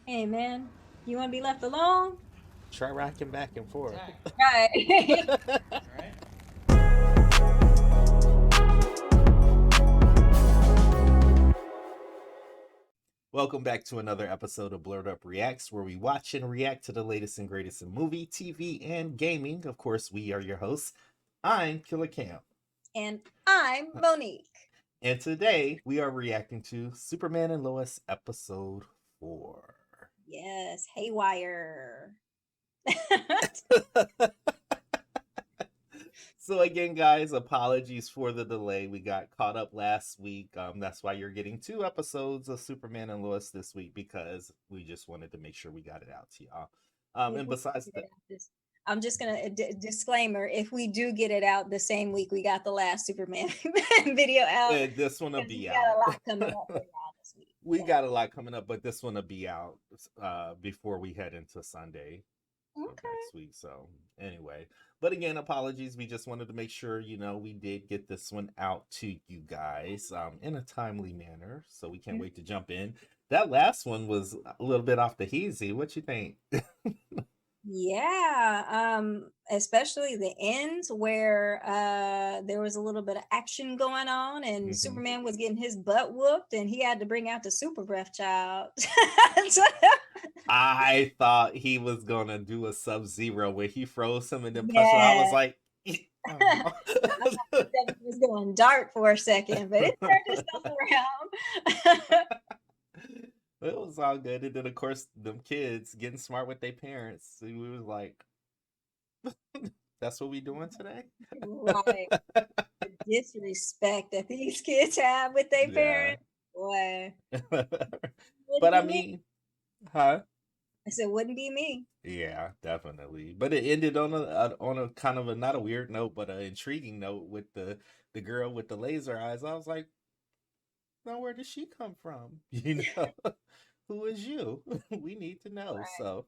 Hey man, you want to be left alone? Try rocking back and forth. Attack. Right. Alright. Welcome back to another episode of Blerd Up Reacts, where we watch and react to the latest and greatest in movie, TV, and gaming. Of course, we are your hosts. I'm Killer Cam. And I'm Monique. And today we are reacting to Superman and Lois episode 4. Yes, Haywire. So again, guys, apologies for the delay. We got caught up last week. That's why you're getting 2 episodes of Superman and Lois this week, because we just wanted to make sure we got it out to y'all. And besides that, I'm just gonna disclaimer: if we do get it out the same week we got the last Superman video out, this one will because we be got a out. lot coming up for y'all this week. We got a lot coming up, but this one will be out before we head into Sunday of Okay. next week. So anyway, but again, apologies. We just wanted to make sure, we did get this one out to you guys in a timely manner. So we can't wait to jump in. That last one was a little bit off the hazy. What you think? Yeah, especially the ends where there was a little bit of action going on and Mhm. Superman was getting his butt whooped and he had to bring out the super breath child. I thought he was gonna do a Sub-Zero where he froze him and then punched him. I was Yeah. like, I thought it was going dark for a second, but it turned itself around. it was all good. And then of course them kids getting smart with their parents. So we was like, that's what we doing today? Right. The disrespect that these kids have with their Yeah. parents. Boy, wouldn't But I be me. mean, huh? I said, wouldn't be me. Yeah, definitely. But it ended on a kind of a not a weird note, but an intriguing note with the girl with the laser eyes. I was like, now where did she come from? Who is you? We need to know. So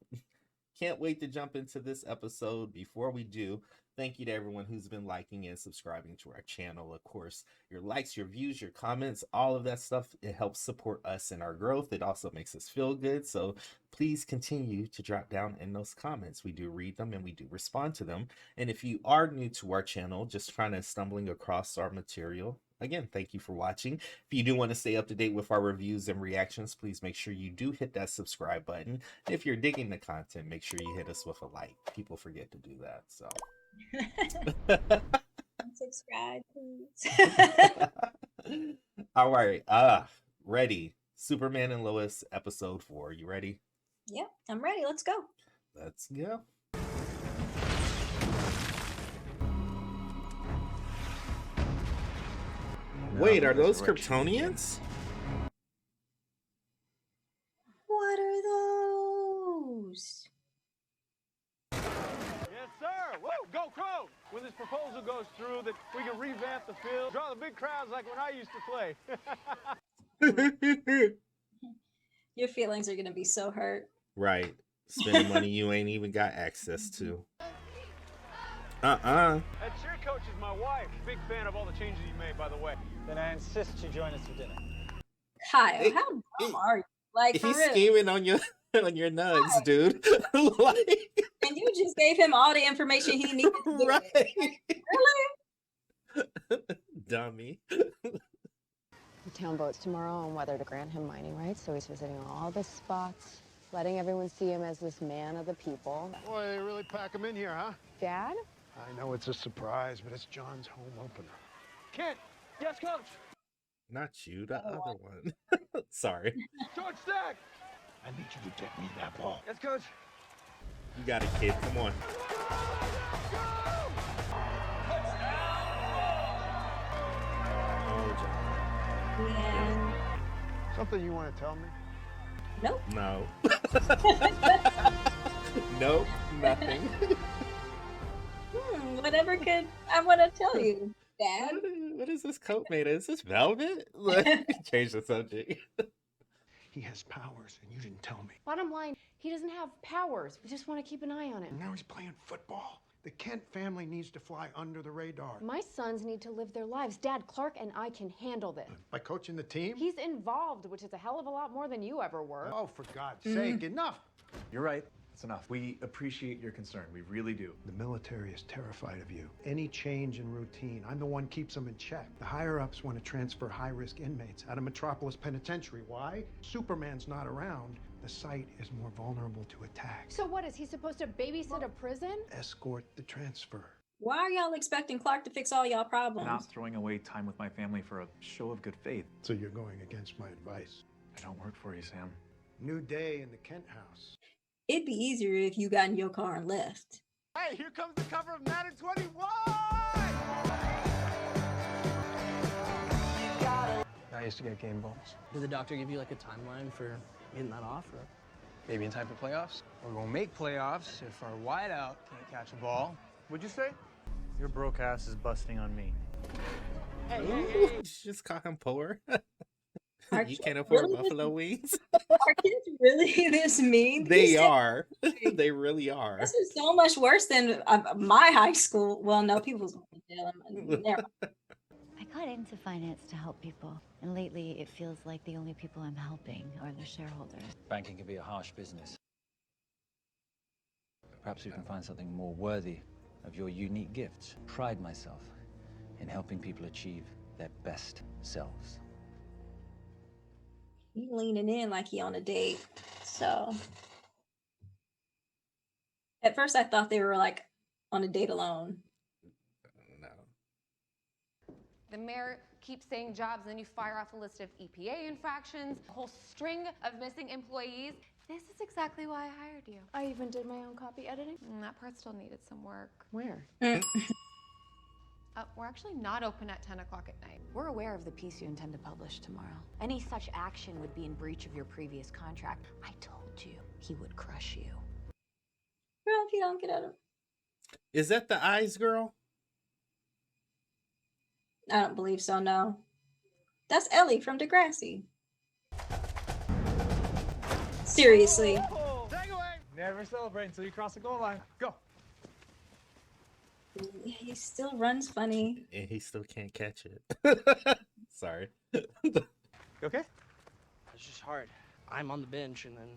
can't wait to jump into this episode. Before we do, thank you to everyone who's been liking and subscribing to our channel. Of course, your likes, your views, your comments, all of that stuff, it helps support us in our growth. It also makes us feel good. So please continue to drop down in those comments. We do read them and we do respond to them. And if you are new to our channel, just trying to stumbling across our material, again, thank you for watching. If you do want to stay up to date with our reviews and reactions, please make sure you do hit that subscribe button. If you're digging the content, make sure you hit us with a like. People forget to do that. So Subscribe, please. all right. Ready. Superman and Lois episode 4. You ready? Yep, I'm ready. Let's go. Let's go. Wait, are those Kryptonians? What are those? Yes, sir. Woo, go Crow! When this proposal goes through, that we can revamp the field, draw the big crowds like when I used to play. Your feelings are going to be so hurt. Right. Spending money you ain't even got access to. That cheer coach is my wife. Big fan of all the changes you made, by the way. Then I insist you join us for dinner. Kyle, how dumb are you? Like, for He's real. scheming on your on your nugs, dude. Like, And you just gave him all the information he needed to get. right. Really? Dummy. The town votes tomorrow on whether to grant him mining rights, so he's visiting all the spots, letting everyone see him as this man of the people. Boy, they really pack him in here, huh? Dad? I know it's a surprise, but it's John's home opener. Kent, yes, coach. Not you, the other one. Sorry. George Stack. I need you to get me that ball. Yes, coach. You got it, kid. Come on. Oh, John. Yeah. Something you want to tell me? Nope. No. Nope, nothing. Whatever could I want to tell you, Dad? What is this coat made of? Is this velvet? Like, change the subject. He has powers, and you didn't tell me. Bottom line, he doesn't have powers. We just want to keep an eye on him. And now he's playing football. The Kent family needs to fly under the radar. My sons need to live their lives. Dad, Clark and I can handle this. By coaching the team? He's involved, which is a hell of a lot more than you ever were. Oh, for God's sake, enough! You're right. It's enough. We appreciate your concern. We really do. The military is terrified of you. Any change in routine, I'm the one keeps them in check. The higher-ups want to transfer high-risk inmates out of Metropolis Penitentiary. Why? Superman's not around. The site is more vulnerable to attack. So what, is he supposed to babysit a prison? Escort the transfer. Why are y'all expecting Clark to fix all y'all problems? Not throwing away time with my family for a show of good faith. So you're going against my advice. I don't work for you, Sam. New day in the Kent house. It'd be easier if you got in your car and left. Hey, here comes the cover of Madden 21! I used to get game balls. Did the doctor give you like a timeline for getting that off? Or? Maybe in time for playoffs. Or we'll make playoffs if our wideout can't catch a ball. What'd you say? Your broke ass is busting on me. Ooh, just call him poor. You can't afford buffalo wings. Are kids really this mean? They are. They really are. This is so much worse than my high school. Well, no, people's never. I got into finance to help people, and lately it feels like the only people I'm helping are the shareholders. Banking can be a harsh business. Perhaps we can find something more worthy of your unique gifts. Pride myself in helping people achieve their best selves. He leaning in like he on a date. So at first I thought they were like on a date alone. No. The mayor keeps saying jobs, and then you fire off a list of EPA infractions, a whole string of missing employees. This is exactly why I hired you. I even did my own copy editing. That part still needed some work. Where? We're actually not open at 10 o'clock at night. We're aware of the piece you intend to publish tomorrow. Any such action would be in breach of your previous contract. I told you he would crush you. Well, if you don't get out of Is that the eyes girl? I don't believe so, no. That's Ellie from Degrassi. Seriously. Oh, take away! Never celebrate until you cross the goal line. Go! He still runs funny. And he still can't catch it. Sorry. Okay? It's just hard. I'm on the bench, and then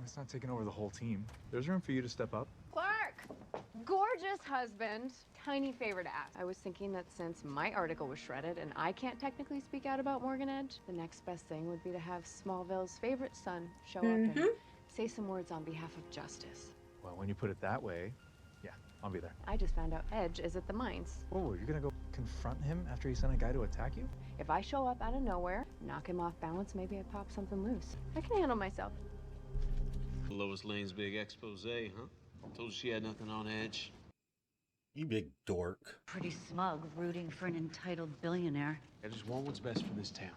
Well, it's not taking over the whole team. There's room for you to step up. Clark! Gorgeous husband. Tiny favor to ask. I was thinking that since my article was shredded and I can't technically speak out about Morgan Edge, the next best thing would be to have Smallville's favorite son show up and say some words on behalf of justice. Well, when you put it that way, yeah, I'll be there. I just found out Edge is at the mines. Oh, you're gonna go confront him after he sent a guy to attack you? If I show up out of nowhere, knock him off balance, maybe I pop something loose. I can handle myself. Lois Lane's big expose, huh? Told you she had nothing on Edge. You big dork. Pretty smug, rooting for an entitled billionaire. I just want what's best for this town.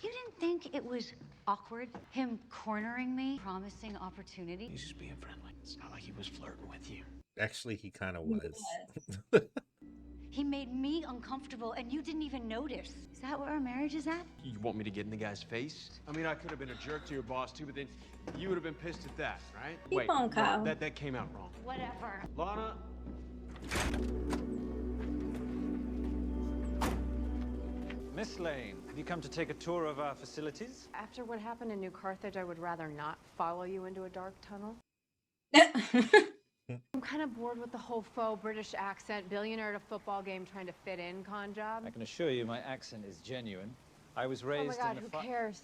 You didn't think it was awkward, him cornering me, promising opportunity? He's just being friendly. It's not like he was flirting with you. Actually, he kind of was. He made me uncomfortable, and you didn't even notice. Is that where our marriage is at? You want me to get in the guy's face? I mean, I could have been a jerk to your boss too, but then you would have been pissed at that, right? Keep on, Kyle. That came out wrong. Whatever. Lana. Miss Lane, have you come to take a tour of our facilities? After what happened in New Carthage, I would rather not follow you into a dark tunnel. I'm kind of bored with the whole faux British accent, billionaire at a football game trying to fit in con job. I can assure you my accent is genuine. I was Oh my raised God, in who a cares?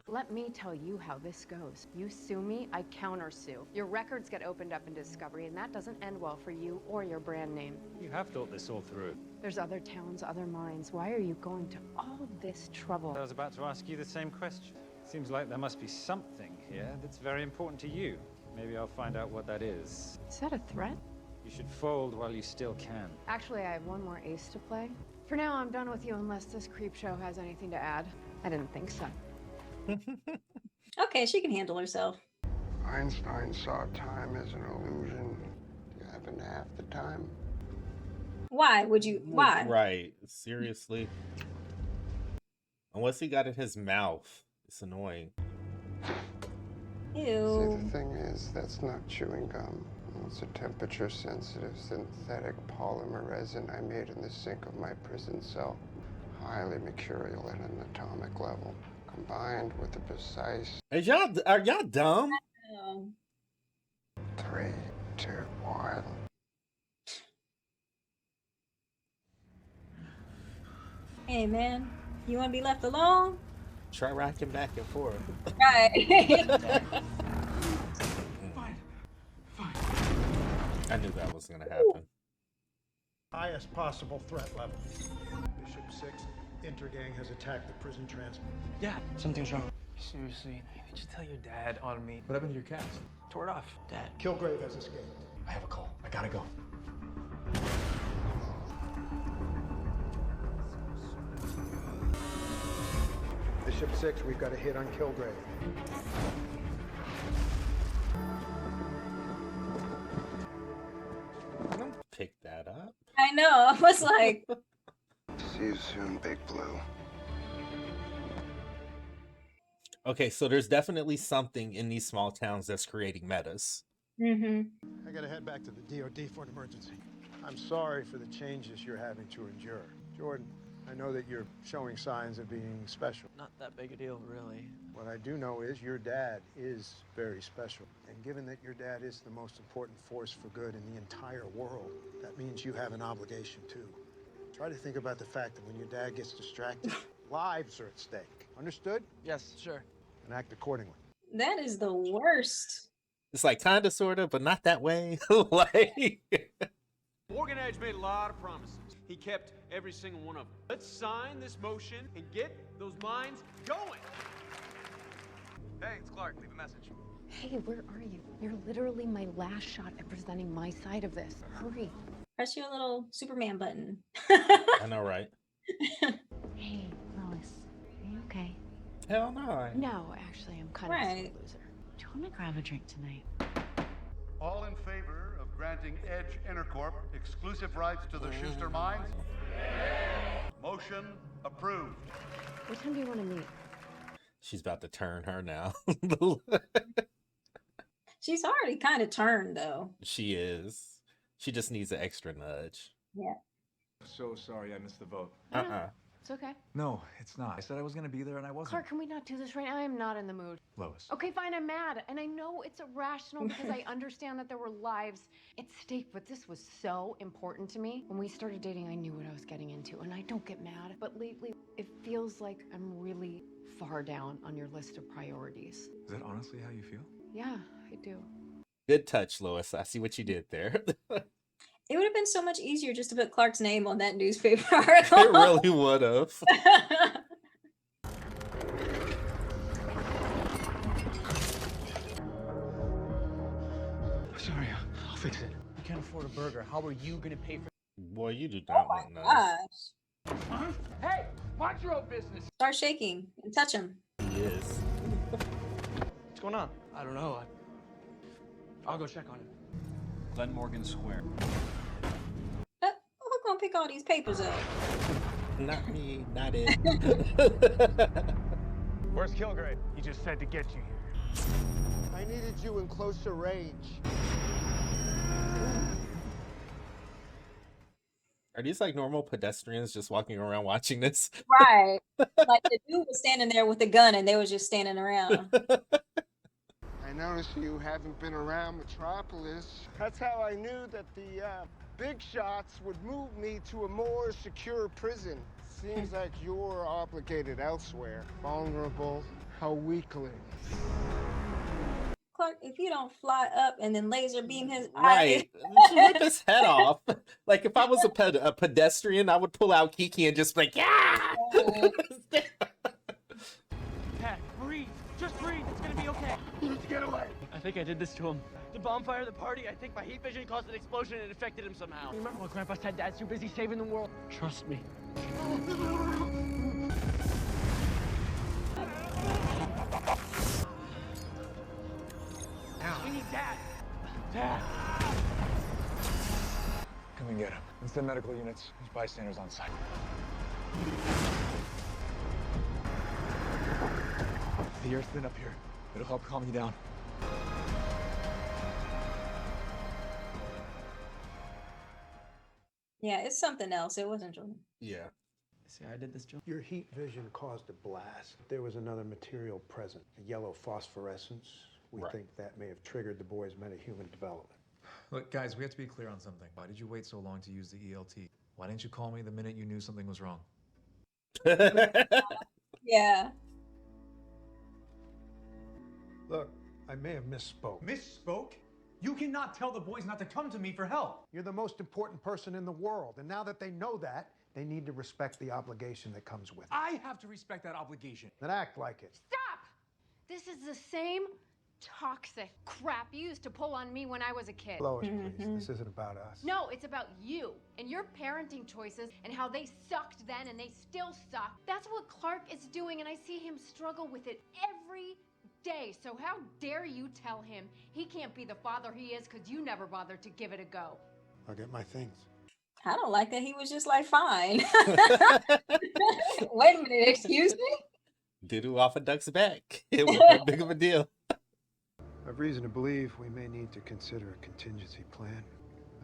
Let me tell you how this goes. You sue me, I countersue. Your records get opened up in Discovery, and that doesn't end well for you or your brand name. You have thought this all through. There's other towns, other mines. Why are you going to all this trouble? I was about to ask you the same question. Seems like there must be something here that's very important to you. Maybe I'll find out what that is. Is that a threat? You should fold while you still can. Actually, I have one more ace to play. For now, I'm done with you unless this creep show has anything to add. I didn't think so. Okay, she can handle herself. Einstein saw time as an illusion. Do you happen to have the time? Why would you? Why? Right. Seriously. Unless he got in his mouth. It's annoying. Ew. See, the thing is, that's not chewing gum. It's a temperature-sensitive synthetic polymer resin I made in the sink of my prison cell. Highly mercurial at an atomic level, combined with the precise... Are y'all dumb? 3, 2, 1. Hey man, you want to be left alone? Try rocking back and forth. Right. I knew that was gonna happen. Highest possible threat level. Bishop 6, Intergang has attacked the prison transport. Yeah, something's wrong. Seriously, did you tell your dad on me? What happened to your cast? Tore it off. Dad. Kilgrave has escaped. I have a call. I gotta go. Bishop 6, we've got a hit on Kilgrave. I don't pick that up. I know. I was like, See you soon, Big Blue. Okay, so there's definitely something in these small towns that's creating metas. I gotta head back to the DOD for an emergency. I'm sorry for the changes you're having to endure. Jordan, I know that you're showing signs of being special. Not that big a deal, really. What I do know is your dad is very special. And given that your dad is the most important force for good in the entire world, that means you have an obligation too. Try to think about the fact that when your dad gets distracted, lives are at stake. Understood? Yes, sure. And act accordingly. that is the worst. It's like kinda sorta, but not that way. Like Morgan Edge made a lot of promises. He kept every single one of them. Let's sign this motion and get those minds going. Hey, it's Clark. Leave a message. Hey, where are you? You're literally my last shot at presenting my side of this. Hurry. Press your little Superman button. I know, right? Hey, Lois, are you okay? Hell no. No, actually, I'm kind of a Right. sore loser. Do you want to grab a drink tonight? All in favor of granting Edge Intercorp exclusive rights to the Schuster mines? Motion approved. What time do you want to meet? She's about to turn her now. She's already kind of turned though. She is. She just needs an extra nudge. Yeah. So sorry I missed the vote. It's okay. No, it's not. I said I was gonna be there and I wasn't. Clark, can we not do this right now? I am not in the mood. Lois. Okay, fine, I'm mad. And I know it's irrational because I understand that there were lives at stake, but this was so important to me. When we started dating, I knew what I was getting into, and I don't get mad. But lately, it feels like I'm really far down on your list of priorities. Is that honestly how you feel? Yeah, I do. Good touch, Lois. I see what you did there. It would have been so much easier just to put Clark's name on that newspaper article. It really would have. Sorry, I'll fix it. I can't afford a burger. How are you gonna pay for? Boy, you do not want none. Gosh. Huh? Hey, mind your own business. Start shaking and touch him. He is. What's going on? I don't know. I'll go check on him. Glen Morgan Square. Who's gonna pick all these papers up? Not me, not it. Where's Kilgrave? He just said to get you here. I needed you in closer range. Are these like normal pedestrians just walking around watching this? Right. Like the dude was standing there with a gun and they was just standing around. I noticed you haven't been around Metropolis. That's how I knew that the big shots would move me to a more secure prison. Seems like you're obligated elsewhere. Vulnerable, a weakling. Clark, if you don't fly up and then laser beam his Right. eye. Rip his head off. Like if I was a pedestrian, I would pull out Kiki and just be like, yeah! Pat, breathe. Just breathe. It's gonna be okay. Let's get away. I think I did this to him. The bonfire, the party, I think my heat vision caused an explosion and infected him somehow. Remember when Grandpa said Dad's too busy saving the world? Trust me. We need Dad. Dad. Come and get him. Instant medical units. There's bystanders on site. The air's thin up here. It'll help calm you down. Yeah, it's something else. It wasn't Jordan. Yeah. See, I did this, Joe. Your heat vision caused a blast. There was another material present, a yellow phosphorescence. We think that may have triggered the boy's metahuman development. Look, guys, we have to be clear on something. Why did you wait so long to use the ELT? Why didn't you call me the minute you knew something was wrong? Yeah. Look, I may have misspoke. Misspoke? You cannot tell the boys not to come to me for help. You're the most important person in the world, and now that they know that, they need to respect the obligation that comes with it. I have to respect that obligation. Then act like it. Stop! This is the same toxic crap you used to pull on me when I was a kid. Lois, please. This isn't about us. No, it's about you and your parenting choices and how they sucked then and they still suck. That's what Clark is doing, and I see him struggle with it every day. So how dare you tell him he can't be the father he is because you never bothered to give it a go. I'll get my things. I don't like that he was just like, fine. Wait a minute, excuse me? Doo-doo off a duck's back. It wasn't that big of a deal. I've reason to believe we may need to consider a contingency plan.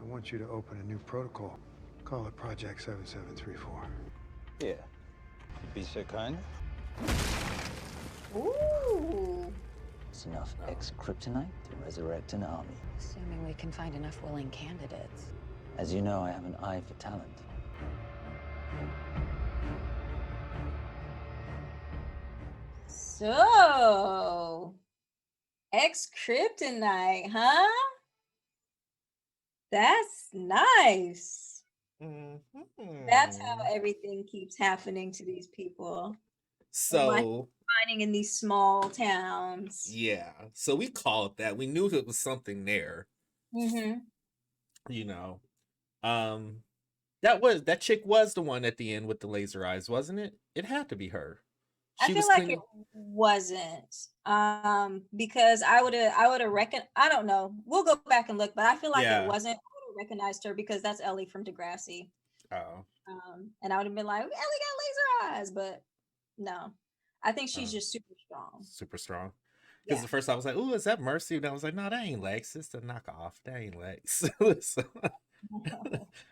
I want you to open a new protocol. Call it Project 7734. Yeah. You'd be so kind. Ooh. It's enough ex-kryptonite to resurrect an army. Assuming we can find enough willing candidates. As you know, I have an eye for talent. So, ex-kryptonite, huh? That's nice. That's how everything keeps happening to these people. So finding in these small towns. yeah, so we called that. We knew it was something there. Mm-hmm. You know, that chick was the one at the end with the laser eyes, wasn't it? It had to be her. I feel like it wasn't. Because I would have reckoned. I don't know. We'll go back and look, but I feel like it wasn't. I would have recognized her because that's Ellie from Degrassi. Oh. And I would have been like, Ellie got laser eyes, but no. I think she's just super strong. Super strong. Because at first I was like, "Ooh, is that Mercy?" And I was like, "No, that ain't Lex. It's the knockoff. That ain't Lex." So,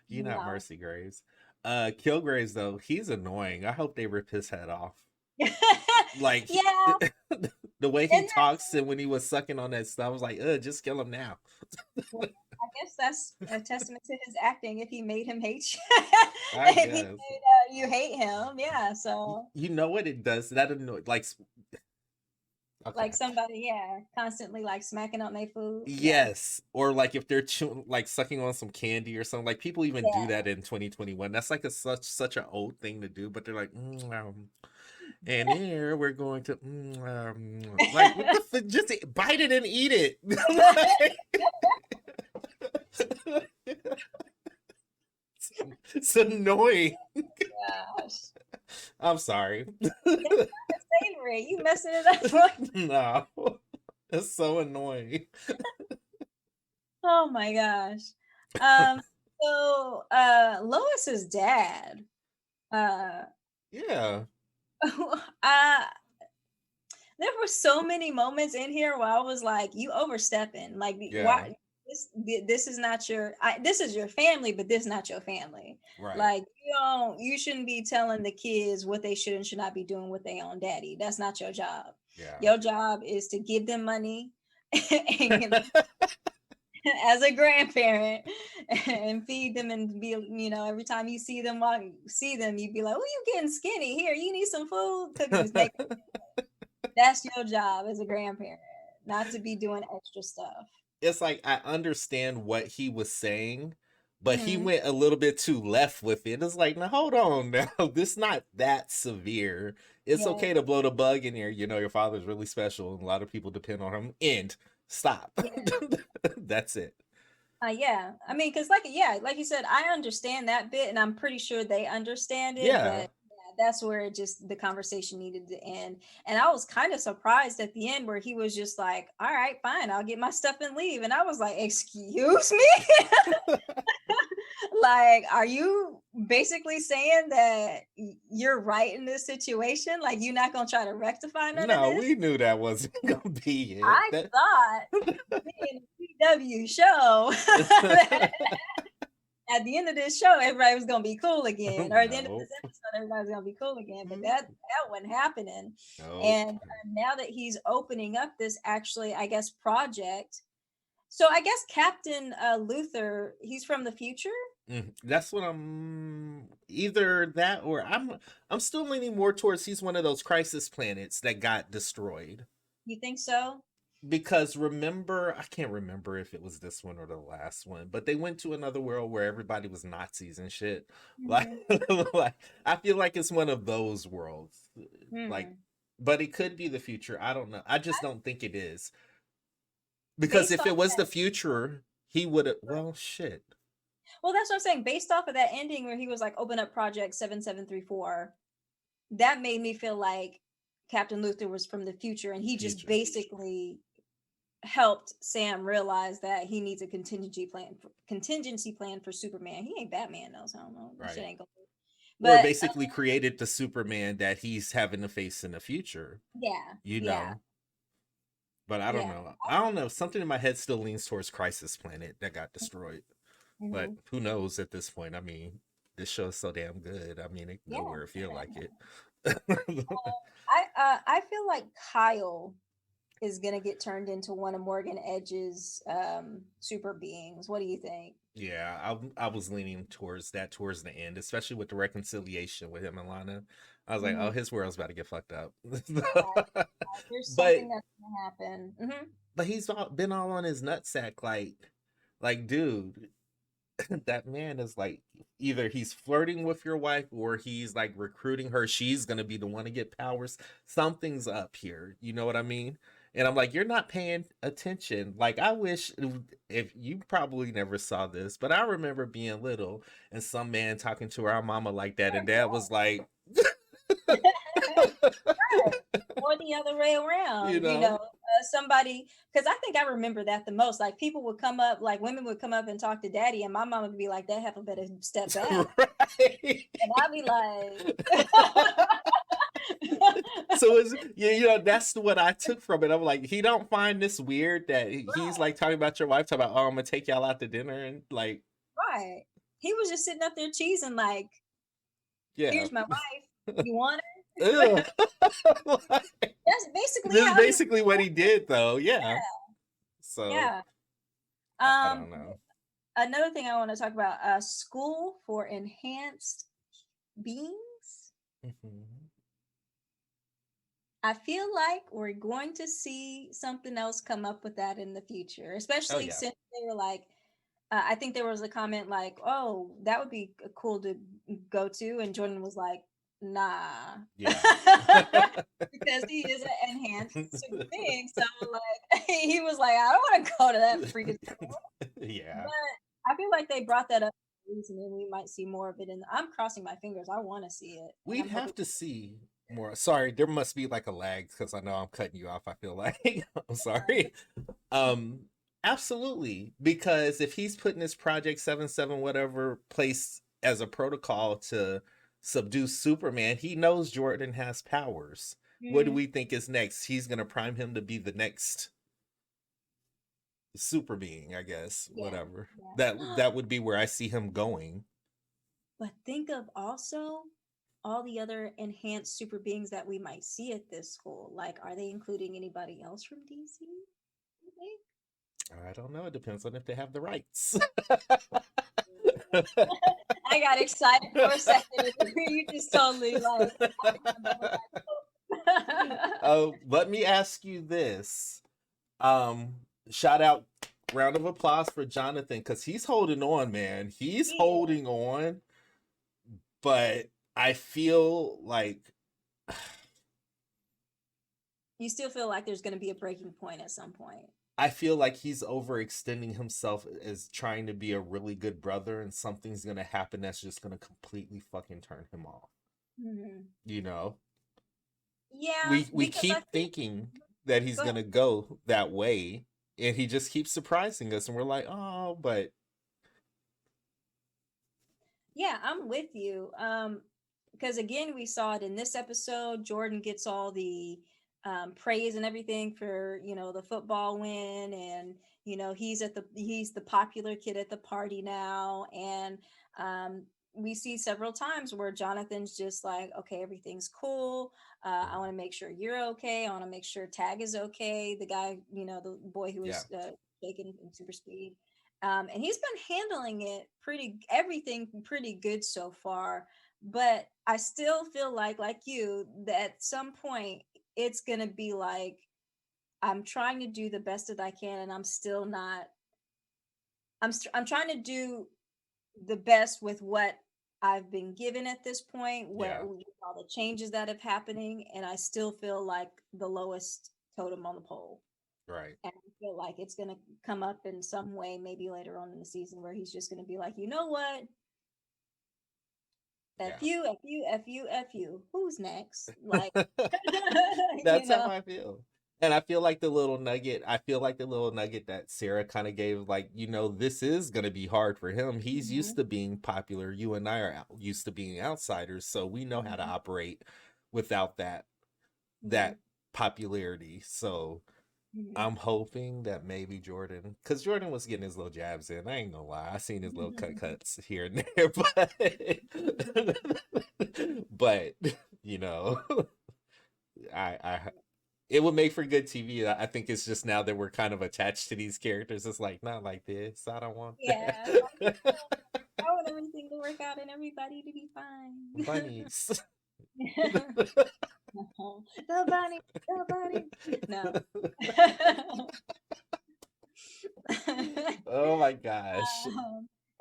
you're not Mercy Graves. Kilgraves though, he's annoying. I hope they rip his head off. Like, yeah, the way he talks and when he was sucking on that stuff, I was like, just kill him now. I guess that's a testament to his acting. If he made him hate you, I if he guess. made, you hate him, yeah. So You know what it does? That annoy like like somebody, constantly like smacking on their food. yes, or like if they're chewing, like sucking on some candy or something. Like people even do that in 2021. That's like such an old thing to do. But they're like, and here we're going to like what the just bite it and eat it. It's annoying. Gosh. I'm sorry. Savory, you messing it up. No, it's so annoying. Oh my gosh. So Lois's dad. Yeah. There were so many moments in here where I was like, you overstepping. Like, why this is not your this is your family, but this is not your family. Right. Like, you shouldn't be telling the kids what they should and should not be doing with their own daddy. That's not your job. Yeah. Your job is to give them money and as a grandparent and feed them and be, every time you see them, you'd be like, oh, you getting skinny here. You need some food. That's your job as a grandparent, not to be doing extra stuff. It's like I understand what he was saying, but he went a little bit too left with it. It's like, now hold on now. This is not that severe. It's okay to blow the bug in here. Your father's really special and a lot of people depend on him. And stop. That's it. Yeah. I mean, because like you said, I understand that bit and I'm pretty sure they understand it. Yeah. But that's where the conversation needed to end. And I was kind of surprised at the end where he was just like, all right, fine, I'll get my stuff and leave. And I was like, excuse me? Like, are you basically saying that you're right in this situation? Like, you're not going to try to rectify none of this? We knew that wasn't going to be it. I thought being a CW show at the end of this show, everybody was gonna be cool again, or at the end of Nope. this episode, everybody's gonna be cool again. But that wasn't happening. Nope. And now that he's opening up this, actually, I guess, project. So I guess Captain Luther, he's from the future. That's what I'm either that or I'm still leaning more towards he's one of those crisis planets that got destroyed. You think so? Because remember, I can't remember if it was this one or the last one, but they went to another world where everybody was Nazis and shit. Like, like I feel like it's one of those worlds. Like, but it could be the future. I don't know. I just don't think it is. Because if it was the future, he would have. Well, shit. Well, that's what I'm saying. Based off of that ending where he was like, "Open up Project 7734," that made me feel like Captain Luther was from the future, and he just basically helped Sam realize that he needs a contingency plan for Superman. He ain't Batman though, so I don't know. Right. Shit ain't gonna work. Or basically created the Superman that he's having to face in the future. Yeah. You know. But I don't know. I don't know. Something in my head still leans towards Crisis Planet that got destroyed. But who knows at this point? I mean, this show is so damn good. I mean, it can go where it feel like it. I feel like Kyle is gonna get turned into one of Morgan Edge's super beings. What do you think? Yeah, I was leaning towards that towards the end, especially with the reconciliation with him and Lana. I was like, oh, his world's about to get fucked up. There's something that's gonna happen. But he's been all on his nutsack, like, dude, that man is like, either he's flirting with your wife or he's like recruiting her. She's gonna be the one to get powers. Something's up here. You know what I mean? And I'm like, you're not paying attention. Like, I wish, if you probably never saw this, but I remember being little and some man talking to our mama like that, and dad was like, or the other way around. You know, somebody, because I think I remember that the most. Like, people would come up, like women would come up and talk to daddy, and my mom would be like, that heifer better step back. And I'd be like, so it's, you know, that's what I took from it. I'm like, he don't find this weird that he's like talking about your wife, talking about, oh, I'm gonna take y'all out to dinner, and like, right. He was just sitting up there cheesing, like, here's my wife. You want her? That's basically what he did, though. Yeah. So yeah. I don't know. Another thing I want to talk about: school for enhanced beings. I feel like we're going to see something else come up with that in the future, especially since they were like, I think there was a comment like, "Oh, that would be cool to go to," and Jordan was like, "Nah," because he is an enhanced super being. So like, he was like, "I don't want to go to that freaking school." Yeah, but I feel like they brought that up for a reason, and we might see more of it. And I'm crossing my fingers. I want to see it. We'd have to see more. Sorry, there must be like a lag because I know I'm cutting you off. I feel like I'm sorry. Absolutely, because if he's putting his Project 77 whatever place as a protocol to subdue Superman, he knows Jordan has powers. What do we think is next? He's gonna prime him to be the next super being, I guess. Whatever. That would be where I see him going. But think of also all the other enhanced super beings that we might see at this school. Like, are they including anybody else from DC? You think? I don't know. It depends on if they have the rights. I got excited for a second. You just totally like. Let me ask you this. Shout out, round of applause for Jonathan, because he's holding on, man. He's holding on. But I feel like you still feel like there's going to be a breaking point at some point. I feel like he's overextending himself as trying to be a really good brother, and something's going to happen that's just going to completely fucking turn him off. You know? Yeah. We keep thinking that he's going to go that way, and he just keeps surprising us, and we're like, oh, but. Yeah, I'm with you. Because again, we saw it in this episode. Jordan gets all the praise and everything for, the football win, and he's the popular kid at the party now. And we see several times where Jonathan's just like, okay, everything's cool. I want to make sure you're okay. I want to make sure Tag is okay. The guy, the boy who was shaken in super speed. And he's been handling it everything pretty good so far. But I still feel like you, that at some point it's going to be like, I'm trying to do the best that I can, and I'm still not. I'm trying to do the best with what I've been given at this point, with all the changes that have happening, and I still feel like the lowest totem on the pole. Right. And I feel like it's gonna come up in some way, maybe later on in the season, where he's just gonna be like, you know what? F you, F you, F you, F you. Who's next? Like, That's how I feel. And I feel like the little nugget that Sarah kind of gave, like, this is going to be hard for him. He's used to being popular. You and I are used to being outsiders. So we know how to operate without that popularity. So I'm hoping that maybe Jordan, because Jordan was getting his little jabs in. I ain't gonna lie. I seen his little cuts here and there, but I it would make for good TV. I think it's just now that we're kind of attached to these characters, it's like, not like this. I don't want that. I want everything to work out and everybody to be fine. Bunnies. No. The bunny. No. Oh my gosh.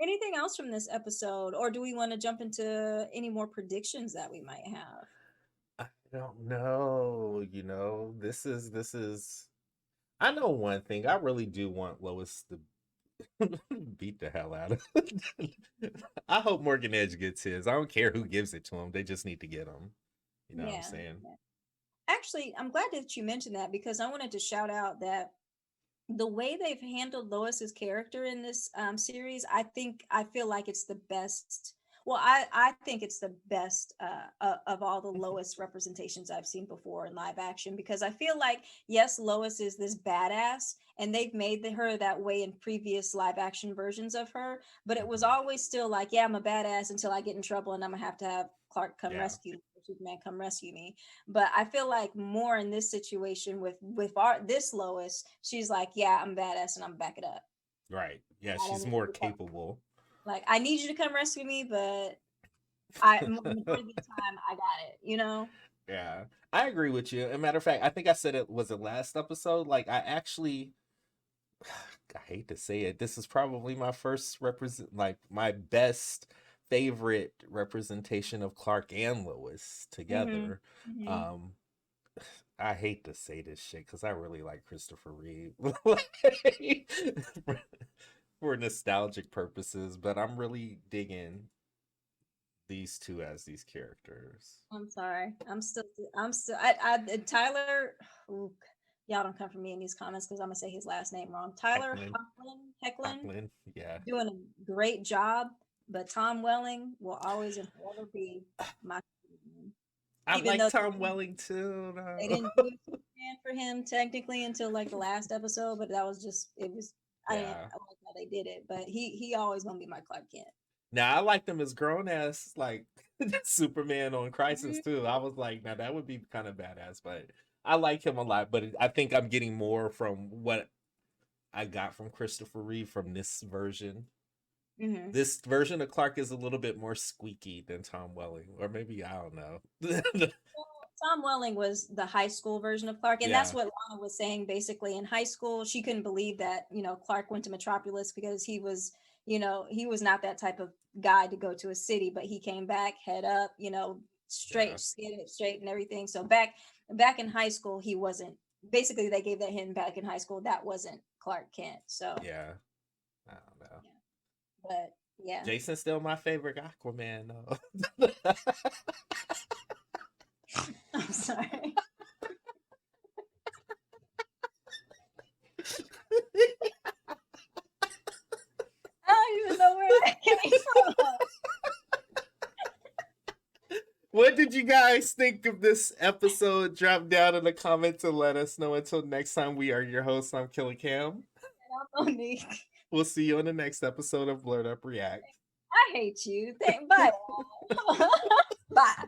Anything else from this episode, or do we want to jump into any more predictions that we might have? I don't know. This is. I know one thing. I really do want Lois to beat the hell out of. I hope Morgan Edge gets his. I don't care who gives it to him. They just need to get him. You know what I'm saying? Actually, I'm glad that you mentioned that, because I wanted to shout out that the way they've handled Lois's character in this series, I feel like it's the best. Well, I think it's the best of all the Lois representations I've seen before in live action, because I feel like, yes, Lois is this badass, and they've made her that way in previous live action versions of her, but it was always still like, yeah, I'm a badass until I get in trouble and I'm gonna have to have Clark come rescue me, or Superman come rescue me. But I feel like more in this situation with this Lois, she's like, yeah, I'm badass and I'm back it up. Right. Yeah, she's more capable. Like, I need you to come rescue me, but majority of the time I got it, Yeah, I agree with you. As a matter of fact, I think I said it was the last episode. Like, I hate to say it, this is probably my first my best favorite representation of Clark and Lois together. I hate to say this shit because I really like Christopher Reeve. For nostalgic purposes, but I'm really digging these two as these characters. I'm sorry. Tyler, ooh, y'all don't come for me in these comments because I'm gonna say his last name wrong. Tyler Hoechlin, yeah, doing a great job, but Tom Welling will always and forever be my favorite. I like Tom Welling too. No. They didn't do it for him technically until like the last episode, but that was just I like how they did it, but he always gonna be my Clark Kent. Now I liked him as grown ass like Superman on Crisis too. I was like, now that would be kind of badass, but I like him a lot. But I think I'm getting more from what I got from Christopher Reeve from this version. This version of Clark is a little bit more squeaky than Tom Welling, or maybe I don't know. Tom Welling was the high school version of Clark, and that's what Lana was saying. Basically, in high school, she couldn't believe that Clark went to Metropolis because he was not that type of guy to go to a city, but he came back head up, straight, straight, and everything. So back in high school, he wasn't. Basically, they gave that hint back in high school that wasn't Clark Kent. So yeah, I don't know. Yeah. But yeah, Jason's still my favorite Aquaman though. I'm sorry. I don't even know where that came from. What did you guys think of this episode? Drop down in the comments and let us know. Until next time, we are your hosts. I'm Killer Cam. And I'm Monique. We'll see you on the next episode of Blerd Up React. I hate you. Bye. Bye.